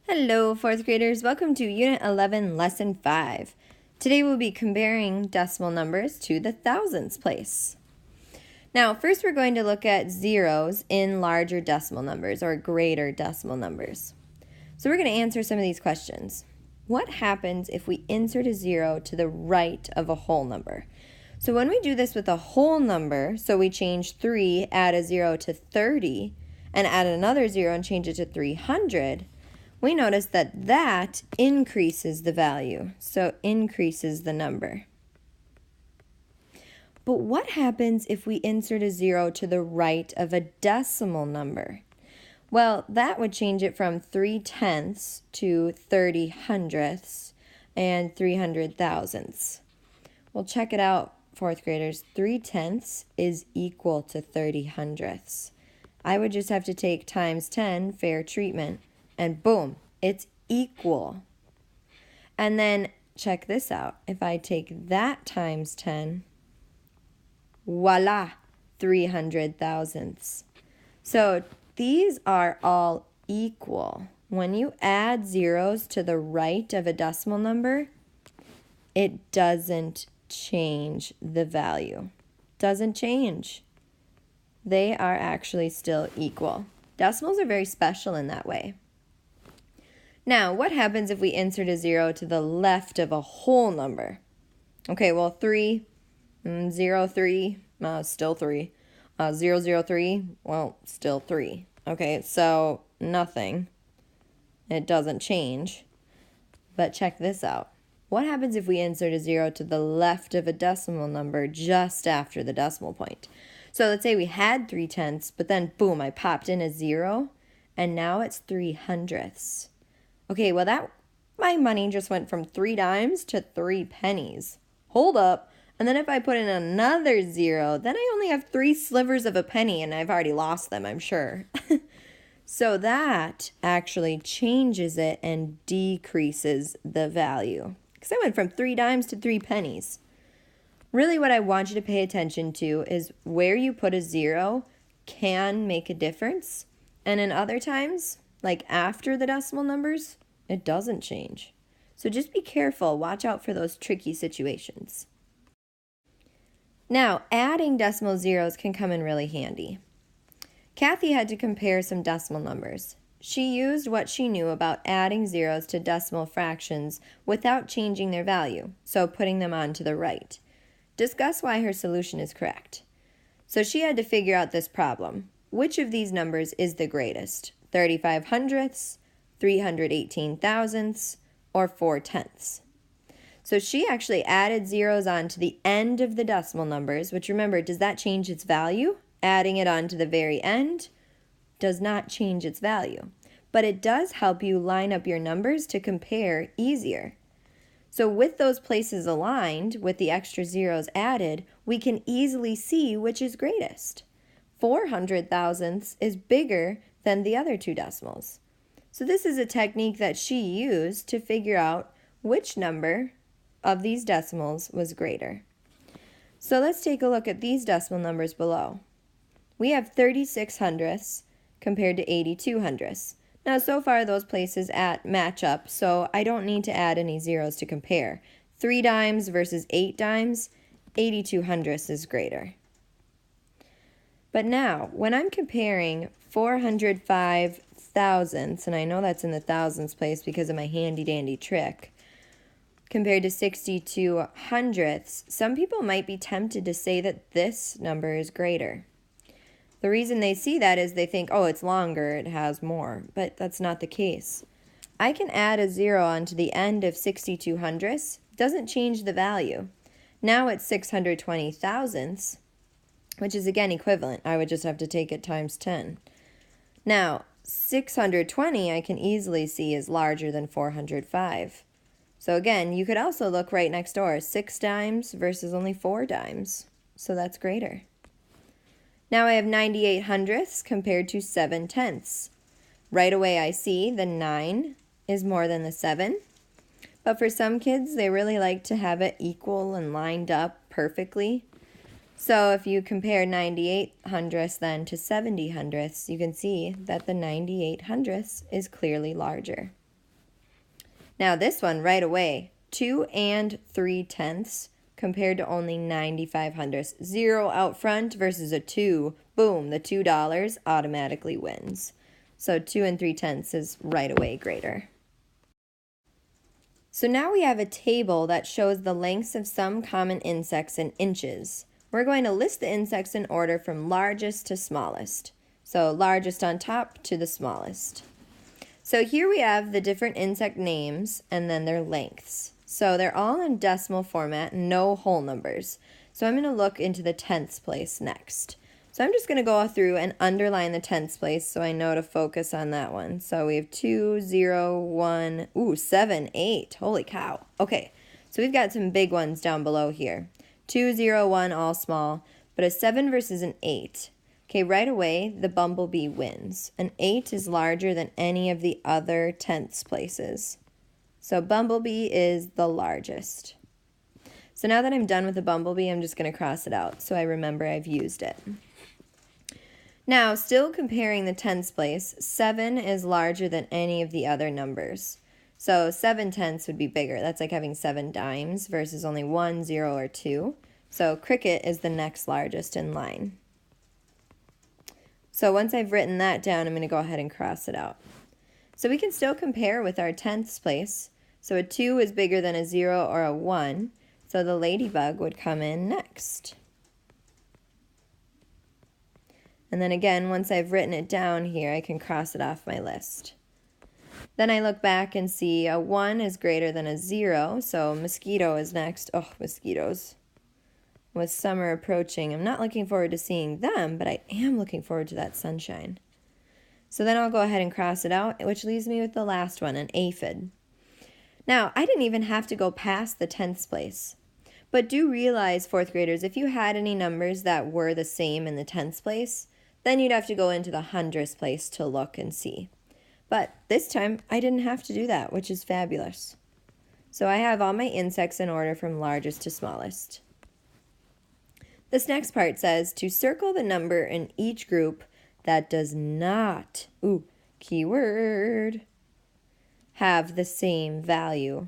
Hello, fourth graders. Welcome to Unit 11, Lesson 5. Today we'll be comparing decimal numbers to the thousands place. Now, first we're going to look at zeros in larger decimal numbers or greater decimal numbers. So we're going to answer some of these questions. What happens if we insert a zero to the right of a whole number? So when we do this with a whole number, so we change 3, add a 0 to 30, and add another 0 and change it to 300, we notice that increases the value, so increases the number. But what happens if we insert a 0 to the right of a decimal number? Well, that would change it from 3/10 to 30 hundredths and 300 thousandths. Well, check it out, fourth graders. 3/10 is equal to 30 hundredths. I would just have to take times 10, fair treatment, and boom, it's equal. And then check this out. If I take that times 10, voila, 300 thousandths. So these are all equal. When you add zeros to the right of a decimal number, it doesn't change the value. Doesn't change. They are actually still equal. Decimals are very special in that way. Now, what happens if we insert a 0 to the left of a whole number? Okay, well, 3, 0, 3, still 3. 0, 0, 3, well, still 3. Okay, so nothing. It doesn't change. But check this out. What happens if we insert a 0 to the left of a decimal number just after the decimal point? So let's say we had 3/10, but then boom, I popped in a 0, and now it's 3 hundredths. Okay, well my money just went from 3 dimes to 3 pennies. Hold up. And then if I put in another 0, then I only have 3 slivers of a penny, and I've already lost them, I'm sure. So that actually changes it and decreases the value. Because I went from 3 dimes to 3 pennies. Really what I want you to pay attention to is where you put a 0 can make a difference. And in other times, like after the decimal numbers, it doesn't change. So just be careful. Watch out for those tricky situations. Now, adding decimal zeros can come in really handy. Kathy had to compare some decimal numbers. She used what she knew about adding zeros to decimal fractions without changing their value, so putting them on to the right. Discuss why her solution is correct. So she had to figure out this problem. Which of these numbers is the greatest? 35 hundredths, 318 thousandths, or 4/10ths? So she actually added zeros on to the end of the decimal numbers, which remember, does that change its value? Adding it on to the very end does not change its value, but it does help you line up your numbers to compare easier. So with those places aligned, with the extra zeros added, we can easily see which is greatest. 400 thousandths is bigger than the other two decimals. So this is a technique that she used to figure out which number of these decimals was greater. So let's take a look at these decimal numbers below. We have 36 hundredths compared to 82 hundredths. Now, so far, those places match up, so I don't need to add any zeros to compare. 3 dimes versus 8 dimes, 82 hundredths is greater. But now, when I'm comparing 405 thousandths, and I know that's in the thousands place because of my handy-dandy trick, compared to 62 hundredths, some people might be tempted to say that this number is greater. The reason they see that is they think, oh, it's longer, it has more, but that's not the case. I can add a 0 onto the end of 62 hundredths. Doesn't change the value. Now it's 620 thousandths, which is again equivalent. I would just have to take it times 10. Now, 620 I can easily see is larger than 405. So again, you could also look right next door, 6 dimes versus only 4 dimes. So that's greater. Now I have 98 hundredths compared to 7/10ths. Right away I see the 9 is more than the 7. But for some kids, they really like to have it equal and lined up perfectly. So if you compare 98 hundredths then to 70 hundredths, you can see that the 98 hundredths is clearly larger. Now this one right away, 2 and 3/10 compared to only 95 hundredths. 0 out front versus a 2. Boom, the $2 automatically wins. So 2 and 3/10 is right away greater. So now we have a table that shows the lengths of some common insects in inches. We're going to list the insects in order from largest to smallest. So largest on top to the smallest. So here we have the different insect names and then their lengths. So they're all in decimal format, no whole numbers. So I'm going to look into the tenths place next. So I'm just going to go through and underline the tenths place so I know to focus on that one. So we have 2, 0, 1, 7, 8. Holy cow. Okay, so we've got some big ones down below here. 2, 0, 1, all small, but a 7 versus an 8. Okay, right away, the bumblebee wins. An 8 is larger than any of the other tenths places. So bumblebee is the largest. So now that I'm done with the bumblebee, I'm just going to cross it out so I remember I've used it. Now, still comparing the tenths place, 7 is larger than any of the other numbers. So 7/10 would be bigger. That's like having 7 dimes versus only 1, 0, or 2. So cricket is the next largest in line. So once I've written that down, I'm going to go ahead and cross it out. So we can still compare with our tenths place. So a 2 is bigger than a 0 or a 1. So the ladybug would come in next. And then again, once I've written it down here, I can cross it off my list. Then I look back and see a 1 is greater than a 0, so mosquito is next. Oh, mosquitoes. With summer approaching, I'm not looking forward to seeing them, but I am looking forward to that sunshine. So then I'll go ahead and cross it out, which leaves me with the last one, an aphid. Now, I didn't even have to go past the tenths place. But do realize, 4th graders, if you had any numbers that were the same in the tenths place, then you'd have to go into the hundredths place to look and see. But this time, I didn't have to do that, which is fabulous. So I have all my insects in order from largest to smallest. This next part says to circle the number in each group that does not, keyword, have the same value.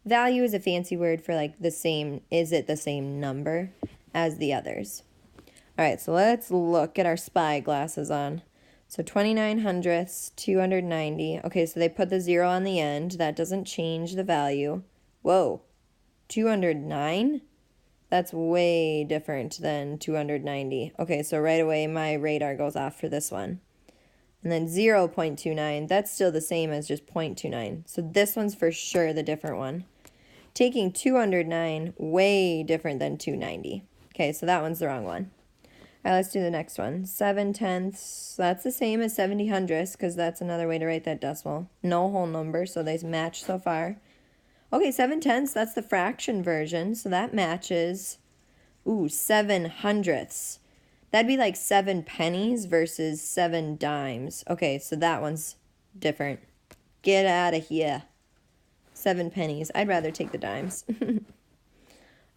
Value is a fancy word for like the same, is it the same number as the others? All right, so let's look at our spy glasses on. So 29 hundredths, 290. Okay, so they put the 0 on the end. That doesn't change the value. Whoa, 209? That's way different than 290. Okay, so right away my radar goes off for this one. And then 0.29, that's still the same as just 0.29. So this one's for sure the different one. Taking 209, way different than 290. Okay, so that one's the wrong one. All right, let's do the next one. 7/10, that's the same as 70 hundredths because that's another way to write that decimal. No whole number, so they match so far. Okay, 7/10, that's the fraction version, so that matches. 7 hundredths. That'd be like 7 pennies versus 7 dimes. Okay, so that one's different. Get out of here. 7 pennies. I'd rather take the dimes.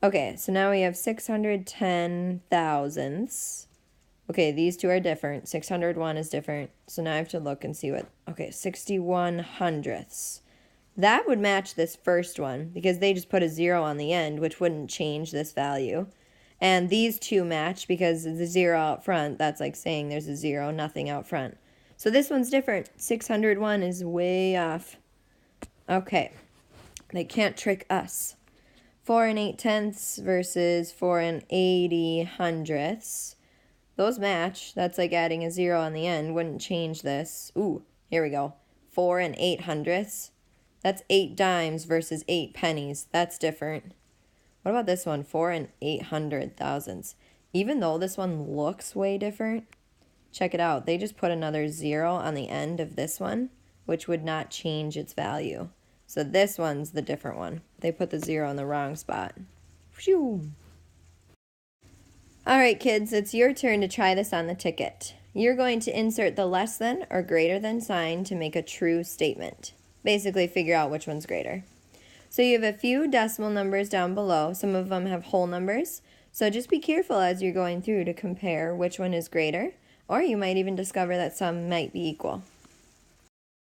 Okay, so now we have 610 thousandths. Okay, these two are different. 601 is different. So now I have to look and see what... Okay, 61 hundredths. That would match this first one because they just put a 0 on the end, which wouldn't change this value. And these two match because the 0 out front, that's like saying there's a 0, nothing out front. So this one's different. 601 is way off. Okay, they can't trick us. 4 and 8/10 versus 4 and 80 hundredths. Those match. That's like adding a 0 on the end. Wouldn't change this. Here we go. 4 and 8 hundredths. That's 8 dimes versus 8 pennies. That's different. What about this one? 4 and 800 thousandths. Even though this one looks way different, check it out. They just put another 0 on the end of this one, which would not change its value. So this one's the different one. They put the 0 in the wrong spot. Phew. All right, kids, it's your turn to try this on the ticket. You're going to insert the less than or greater than sign to make a true statement. Basically, figure out which one's greater. So you have a few decimal numbers down below. Some of them have whole numbers. So just be careful as you're going through to compare which one is greater, or you might even discover that some might be equal.